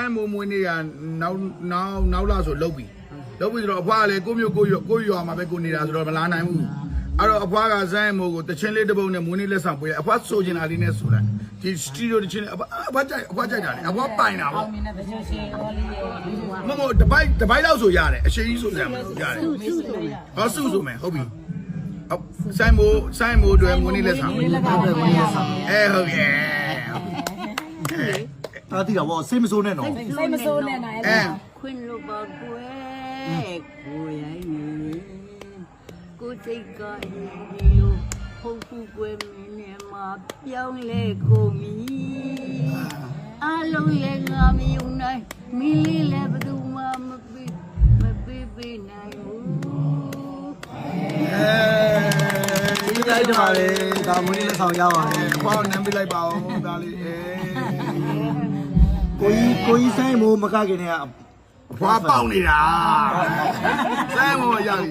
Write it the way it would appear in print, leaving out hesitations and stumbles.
ဆိုင်မိုးမွေးနေ့ကနောက်လာဆိုလုတ်ပြီဆိုတော့အဖွားကလည်းကိုမျိုးကိုရွာမှာပဲကိုနေတာဆိုတော့မလာနိုင်ဘူးအဲ့တော့အဖွားကဆိုင်မိုးကိုတချင်းလေးတစ်ပုတ်နဲ့မွေးနေ့လက်ဆောင်ပေးအဖွားဆိုချင်တာလေးနဲ့ဆိုလိုက်ဒီစတီဒီယိုတချင်းအဖွားကြိုက်တာလေအဖွားပိုင်တာပေါ့မတပိုက်လောက်ဆိုရတယ်အရှိကြီးဆိုစရာမလိုရတယ်ဟောစုဆိုမယ်ဟုတ်ပြီဆိုင်မိုးတွေမွေးနေ့လက်ဆောင်ဟုတ်ကဲ့ဟုတ်ကဲ့တာတီတော့ဗောစိတ်မစိုးနဲ့နော် စိတ်မဆိုးနဲ့နိုင်အဲ့ဒါ ခွင်လို့ပါကွယ်ကိုရိုင်းနေကိုစိတ်ကလို့ဟုတ်ကူကွယ်မင်းနဲ့မှာပြောင်းလဲကုန်ပြီအလုံးလဲငါမယုံနိုင်မီလီလဲဘယ်သူမှမပေးနိုင်ဘူး ဒီတိုင်းတပါလေဒါမွေးနေ့လက်ဆောင်ရပါတယ် အဖွားနမ်းပေးလိုက်ပါဦးဒါလေးကိုကြီးဆိုင်မိုးမကခင်တည်းကအ ဖွားပေါက်နေတာဆိုင်မိုးရပြီ